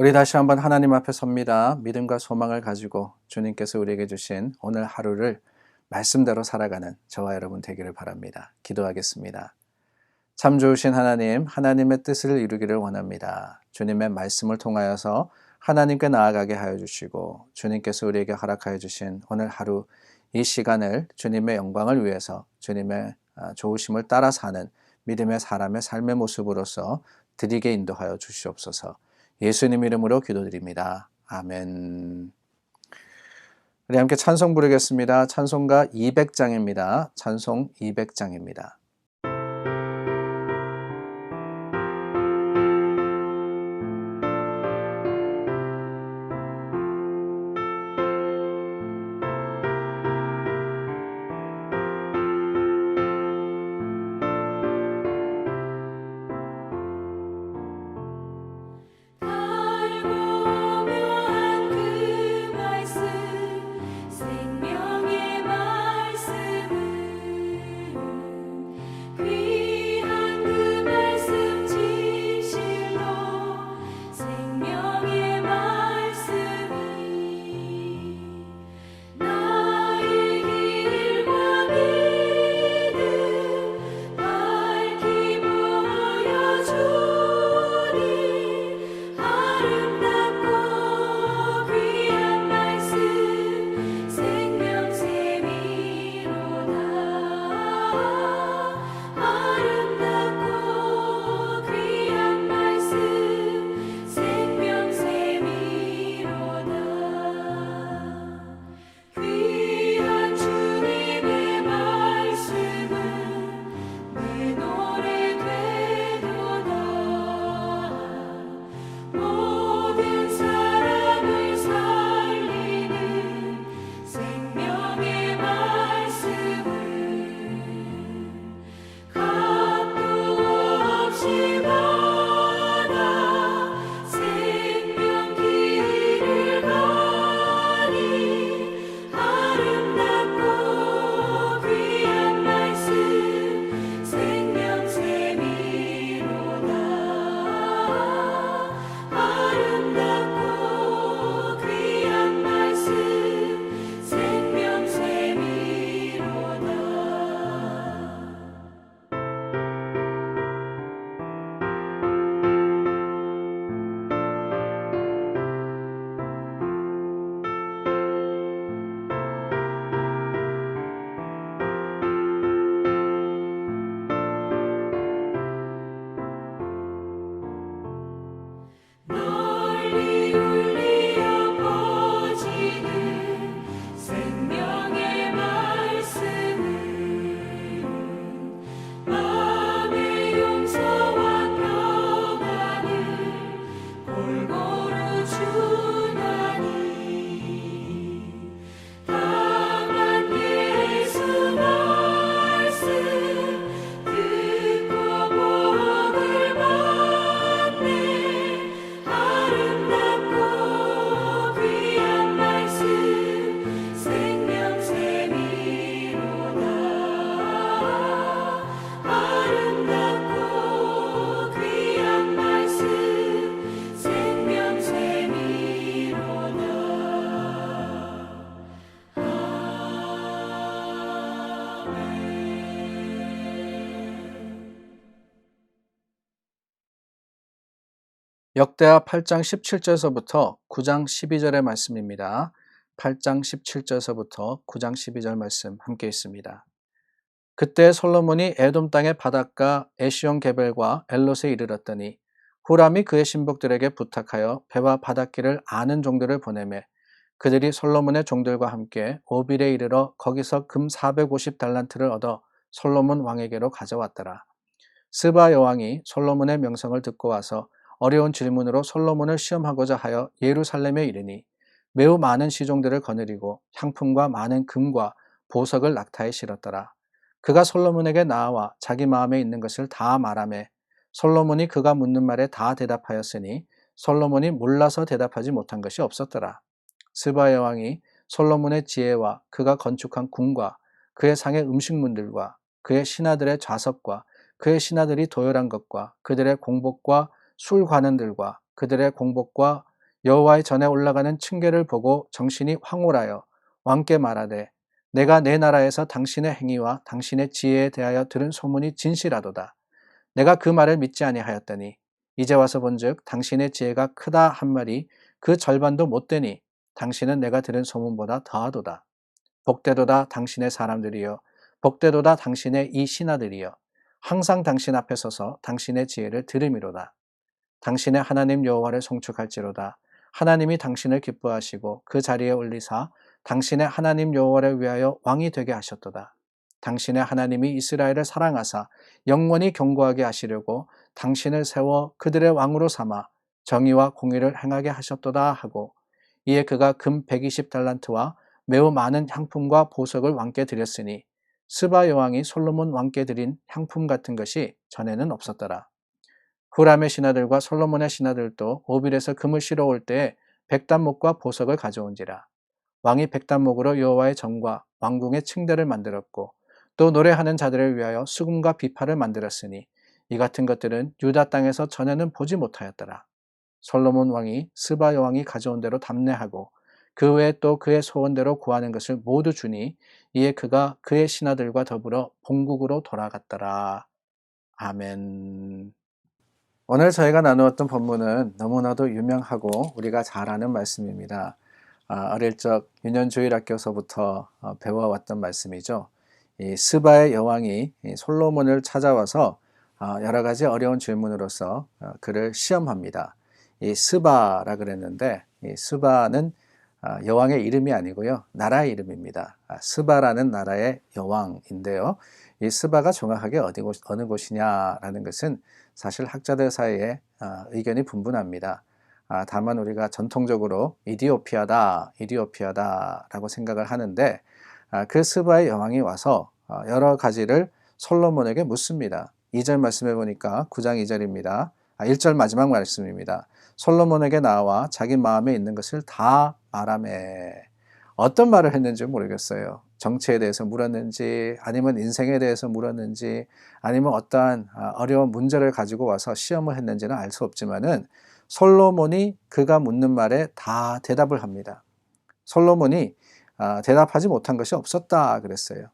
우리 다시 한번 하나님 앞에 섭니다. 믿음과 소망을 가지고 주님께서 우리에게 주신 오늘 하루를 말씀대로 살아가는 저와 여러분 되기를 바랍니다. 기도하겠습니다. 참 좋으신 하나님, 하나님의 뜻을 이루기를 원합니다. 주님의 말씀을 통하여서 하나님께 나아가게 하여 주시고 주님께서 우리에게 허락하여 주신 오늘 하루 이 시간을 주님의 영광을 위해서 주님의 좋으심을 따라 사는 믿음의 사람의 삶의 모습으로서 드리게 인도하여 주시옵소서. 예수님 이름으로 기도드립니다. 아멘. 우리 함께 찬송 부르겠습니다. 찬송가 200장입니다. 찬송 200장입니다. 역대하 8장 17절서부터 9장 12절의 말씀입니다. 8장 17절서부터 9장 12절 말씀 함께 있습니다. 그때 솔로몬이 에돔 땅의 바닷가 에시온 게벨과 엘롯에 이르렀더니 후람이 그의 신복들에게 부탁하여 배와 바닷길을 아는 종들을 보내매 그들이 솔로몬의 종들과 함께 오빌에 이르러 거기서 금 450달란트를 얻어 솔로몬 왕에게로 가져왔더라. 스바 여왕이 솔로몬의 명성을 듣고 와서 어려운 질문으로 솔로몬을 시험하고자 하여 예루살렘에 이르니 매우 많은 시종들을 거느리고 향품과 많은 금과 보석을 낙타에 실었더라. 그가 솔로몬에게 나아와 자기 마음에 있는 것을 다 말하매 솔로몬이 그가 묻는 말에 다 대답하였으니 솔로몬이 몰라서 대답하지 못한 것이 없었더라. 스바 여왕이 솔로몬의 지혜와 그가 건축한 궁과 그의 상의 음식문들과 그의 신하들의 좌석과 그의 신하들이 도열한 것과 그들의 공복과 술 관원들과 그들의 공복과 여호와의 전에 올라가는 층계를 보고 정신이 황홀하여 왕께 말하되 내가 내 나라에서 당신의 행위와 당신의 지혜에 대하여 들은 소문이 진실하도다. 내가 그 말을 믿지 아니하였더니 이제 와서 본즉 당신의 지혜가 크다 한 말이 그 절반도 못 되니 당신은 내가 들은 소문보다 더하도다. 복되도다 당신의 사람들이여, 복되도다 당신의 이 신하들이여, 항상 당신 앞에 서서 당신의 지혜를 들음이로다. 당신의 하나님 여호와를 송축할지로다. 하나님이 당신을 기뻐하시고 그 자리에 올리사 당신의 하나님 여호와를 위하여 왕이 되게 하셨도다. 당신의 하나님이 이스라엘을 사랑하사 영원히 경고하게 하시려고 당신을 세워 그들의 왕으로 삼아 정의와 공의를 행하게 하셨도다 하고, 이에 그가 금 120달란트와 매우 많은 향품과 보석을 왕께 드렸으니 스바 여왕이 솔로몬 왕께 드린 향품 같은 것이 전에는 없었더라. 후람의 신하들과 솔로몬의 신하들도 오빌에서 금을 실어 올 때에 백단목과 보석을 가져온지라. 왕이 백단목으로 여호와의 전과 왕궁의 층대를 만들었고 또 노래하는 자들을 위하여 수금과 비파를 만들었으니 이 같은 것들은 유다 땅에서 전에는 보지 못하였더라. 솔로몬 왕이 스바 여왕이 가져온 대로 담내하고 그 외에 또 그의 소원대로 구하는 것을 모두 주니 이에 그가 그의 신하들과 더불어 본국으로 돌아갔더라. 아멘. 오늘 저희가 나누었던 본문은 너무나도 유명하고 우리가 잘 아는 말씀입니다. 어릴 적 유년주일학교서부터 배워왔던 말씀이죠. 이 스바의 여왕이 솔로몬을 찾아와서 여러 가지 어려운 질문으로서 그를 시험합니다. 이 스바라 그랬는데 이 스바는 여왕의 이름이 아니고요, 나라의 이름입니다. 스바라는 나라의 여왕인데요. 이 스바가 정확하게 어느 곳이냐라는 것은 사실 학자들 사이에 의견이 분분합니다. 다만 우리가 전통적으로 이디오피아다라고 생각을 하는데, 그 스바의 여왕이 와서 여러 가지를 솔로몬에게 묻습니다. 2절 말씀해 보니까 9장 2절입니다. 1절 마지막 말씀입니다. 솔로몬에게 나와 자기 마음에 있는 것을 다 말하매. 어떤 말을 했는지 모르겠어요. 정치에 대해서 물었는지, 아니면 인생에 대해서 물었는지, 아니면 어떠한 어려운 문제를 가지고 와서 시험을 했는지는 알 수 없지만은 솔로몬이 그가 묻는 말에 다 대답을 합니다. 솔로몬이 대답하지 못한 것이 없었다 그랬어요.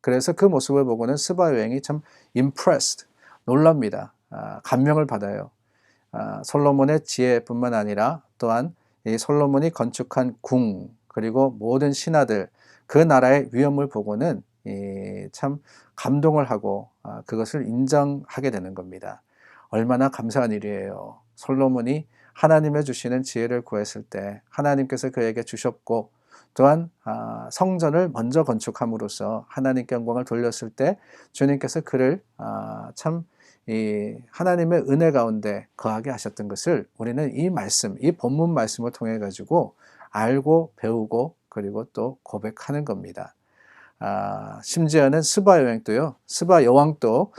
그래서 그 모습을 보고는 스바 여왕이 참 impressed, 놀랍니다. 감명을 받아요. 솔로몬의 지혜뿐만 아니라 또한 이 솔로몬이 건축한 궁, 그리고 모든 신하들, 그 나라의 위엄을 보고는 참 감동을 하고 그것을 인정하게 되는 겁니다. 얼마나 감사한 일이에요. 솔로몬이 하나님의 주시는 지혜를 구했을 때 하나님께서 그에게 주셨고, 또한 성전을 먼저 건축함으로써 하나님께 영광을 돌렸을 때 주님께서 그를 참 이 하나님의 은혜 가운데 거하게 하셨던 것을 우리는 이 말씀, 이 본문 말씀을 통해 가지고 알고 배우고 그리고 또 고백하는 겁니다. 심지어는 스바 여왕도요, 스바 여왕도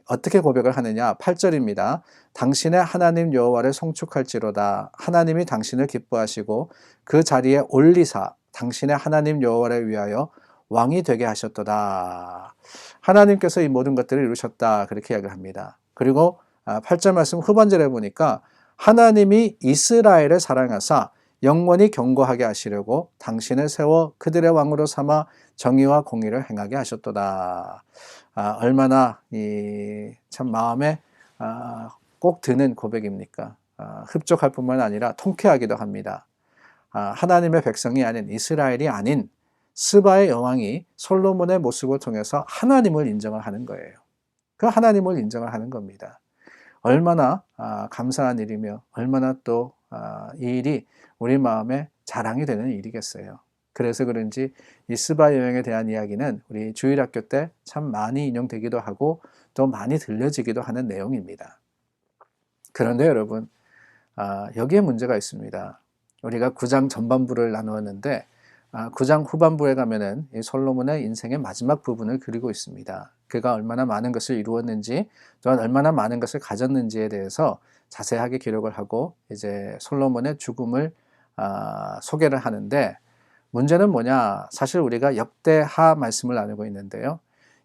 어떻게 고백을 하느냐, 8절입니다. 당신의 하나님 여호와를 송축할지로다. 하나님이 당신을 기뻐하시고 그 자리에 올리사 당신의 하나님 여호와를 위하여 왕이 되게 하셨도다. 하나님께서 이 모든 것들을 이루셨다, 그렇게 이야기를 합니다. 그리고 8절 말씀 후반절에 보니까 하나님이 이스라엘을 사랑하사 영원히 경고하게 하시려고 당신을 세워 그들의 왕으로 삼아 정의와 공의를 행하게 하셨도다. 얼마나 참 마음에 꼭 드는 고백입니까? 흡족할 뿐만 아니라 통쾌하기도 합니다. 하나님의 백성이 아닌, 이스라엘이 아닌 스바의 여왕이 솔로몬의 모습을 통해서 하나님을 인정을 하는 거예요. 그 하나님을 인정을 하는 겁니다. 얼마나 감사한 일이며 얼마나 또 이 일이 우리 마음에 자랑이 되는 일이겠어요. 그래서 그런지 이 스바 여왕에 대한 이야기는 우리 주일학교 때 참 많이 인용되기도 하고 또 많이 들려지기도 하는 내용입니다. 그런데 여러분, 여기에 문제가 있습니다. 우리가 9장 전반부를 나누었는데 9장 후반부에 가면은 이 솔로몬의 인생의 마지막 부분을 그리고 있습니다. 그가 얼마나 많은 것을 이루었는지, 또한 얼마나 많은 것을 가졌는지에 대해서 자세하게 기록을 하고 이제 솔로몬의 죽음을 소개를 하는데, 문제는 뭐냐? 사실 우리가 역대하 말씀을 나누고 있는데요.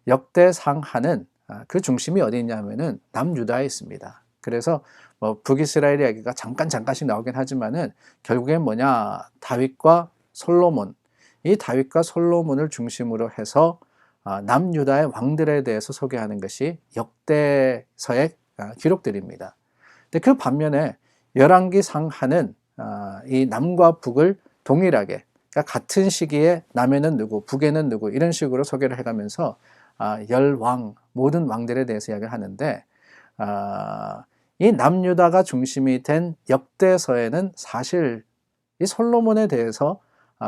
역대상하는 그 중심이 어디 있냐면은 남유다에 있습니다. 그래서 뭐 북이스라엘 이야기가 잠깐씩 나오긴 하지만은 결국엔 뭐냐, 다윗과 솔로몬, 이 다윗과 솔로몬을 중심으로 해서 남유다의 왕들에 대해서 소개하는 것이 역대서의 기록들입니다. 근데 그 반면에 열왕기 상하는 이 남과 북을 동일하게, 그러니까 같은 시기에 남에는 누구, 북에는 누구 이런 식으로 소개를 해가면서 열왕, 모든 왕들에 대해서 이야기를 하는데, 이 남유다가 중심이 된 역대서에는 사실 이 솔로몬에 대해서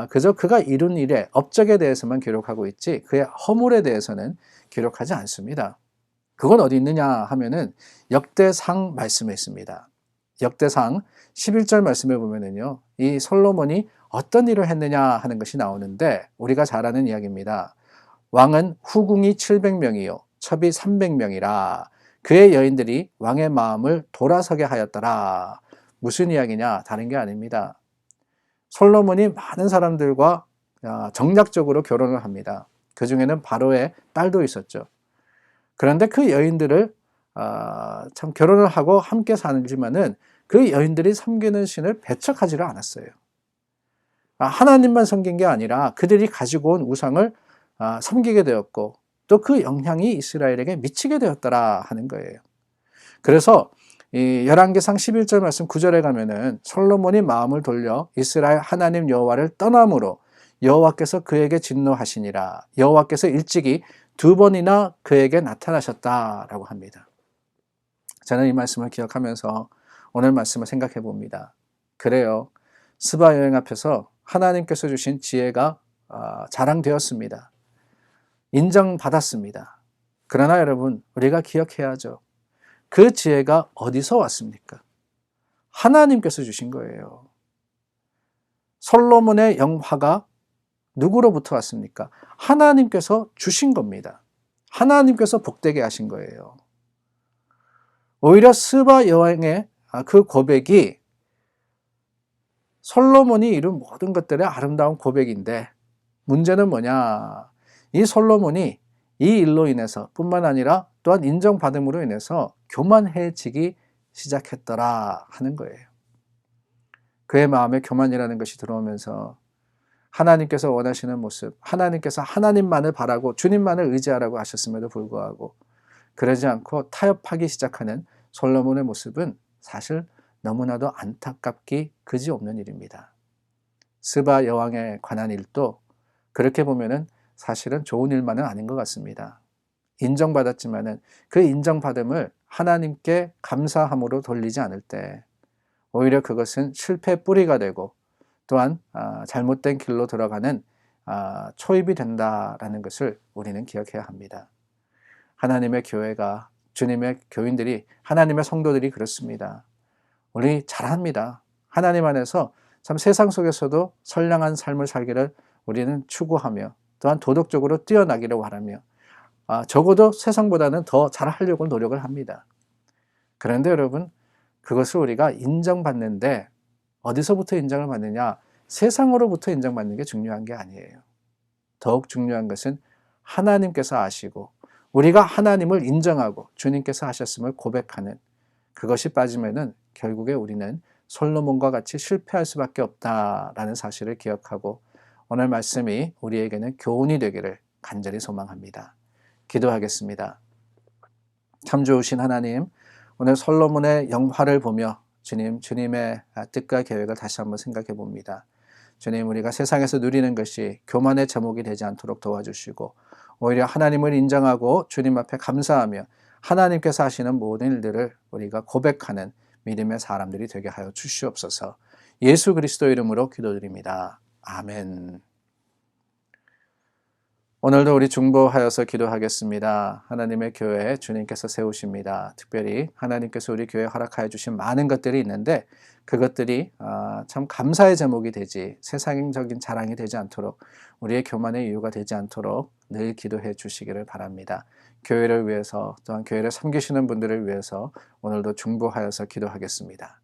그저 그가 이룬 일의 업적에 대해서만 기록하고 있지 그의 허물에 대해서는 기록하지 않습니다. 그건 어디 있느냐 하면은 역대상 말씀에 있습니다. 역대상 11절 말씀에 보면은요, 이 솔로몬이 어떤 일을 했느냐 하는 것이 나오는데, 우리가 잘 아는 이야기입니다. 왕은 후궁이 700명이요 첩이 300명이라 그의 여인들이 왕의 마음을 돌아서게 하였더라. 무슨 이야기냐? 다른 게 아닙니다. 솔로몬이 많은 사람들과 정략적으로 결혼을 합니다. 그 중에는 바로의 딸도 있었죠. 그런데 그 여인들을 참 결혼을 하고 함께 살지만은 그 여인들이 섬기는 신을 배척하지를 않았어요. 하나님만 섬긴 게 아니라 그들이 가지고 온 우상을 섬기게 되었고, 또 그 영향이 이스라엘에게 미치게 되었더라 하는 거예요. 그래서 이 열왕기상 11절 말씀 9절에 가면은 솔로몬이 마음을 돌려 이스라엘 하나님 여호와를 떠남으로 여호와께서 그에게 진노하시니라. 여호와께서 일찍이 2번이나 그에게 나타나셨다라고 합니다. 저는 이 말씀을 기억하면서 오늘 말씀을 생각해 봅니다. 그래요, 스바 여행 앞에서 하나님께서 주신 지혜가 자랑되었습니다. 인정받았습니다. 그러나 여러분, 우리가 기억해야죠. 그 지혜가 어디서 왔습니까? 하나님께서 주신 거예요. 솔로몬의 영화가 누구로부터 왔습니까? 하나님께서 주신 겁니다. 하나님께서 복되게 하신 거예요. 오히려 스바 여왕의 그 고백이 솔로몬이 이룬 모든 것들의 아름다운 고백인데, 문제는 뭐냐? 이 솔로몬이 이 일로 인해서 뿐만 아니라 또한 인정받음으로 인해서 교만해지기 시작했더라 하는 거예요. 그의 마음에 교만이라는 것이 들어오면서 하나님께서 원하시는 모습, 하나님께서 하나님만을 바라고 주님만을 의지하라고 하셨음에도 불구하고 그러지 않고 타협하기 시작하는 솔로몬의 모습은 사실 너무나도 안타깝기 그지없는 일입니다. 스바 여왕에 관한 일도 그렇게 보면은 사실은 좋은 일만은 아닌 것 같습니다. 인정받았지만은 그 인정받음을 하나님께 감사함으로 돌리지 않을 때 오히려 그것은 실패의 뿌리가 되고 또한 잘못된 길로 들어가는 초입이 된다라는 것을 우리는 기억해야 합니다. 하나님의 교회가, 주님의 교인들이, 하나님의 성도들이 그렇습니다. 우리 잘합니다. 하나님 안에서 참 세상 속에서도 선량한 삶을 살기를 우리는 추구하며 또한 도덕적으로 뛰어나기를 바라며 적어도 세상보다는 더 잘하려고 노력을 합니다. 그런데 여러분, 그것을 우리가 인정받는데 어디서부터 인정을 받느냐? 세상으로부터 인정받는 게 중요한 게 아니에요. 더욱 중요한 것은 하나님께서 아시고 우리가 하나님을 인정하고 주님께서 하셨음을 고백하는, 그것이 빠지면은 결국에 우리는 솔로몬과 같이 실패할 수밖에 없다라는 사실을 기억하고 오늘 말씀이 우리에게는 교훈이 되기를 간절히 소망합니다. 기도하겠습니다. 참 좋으신 하나님, 오늘 솔로몬의 영화를 보며 주님의 뜻과 계획을 다시 한번 생각해 봅니다. 주님, 우리가 세상에서 누리는 것이 교만의 제목이 되지 않도록 도와주시고 오히려 하나님을 인정하고 주님 앞에 감사하며 하나님께서 하시는 모든 일들을 우리가 고백하는 믿음의 사람들이 되게 하여 주시옵소서. 예수 그리스도 이름으로 기도드립니다. 아멘. 오늘도 우리 중보하여서 기도하겠습니다. 하나님의 교회 주님께서 세우십니다. 특별히 하나님께서 우리 교회에 허락하여 주신 많은 것들이 있는데 그것들이 참 감사의 제목이 되지 세상적인 자랑이 되지 않도록, 우리의 교만의 이유가 되지 않도록 늘 기도해 주시기를 바랍니다. 교회를 위해서 또한 교회를 섬기시는 분들을 위해서 오늘도 중보하여서 기도하겠습니다.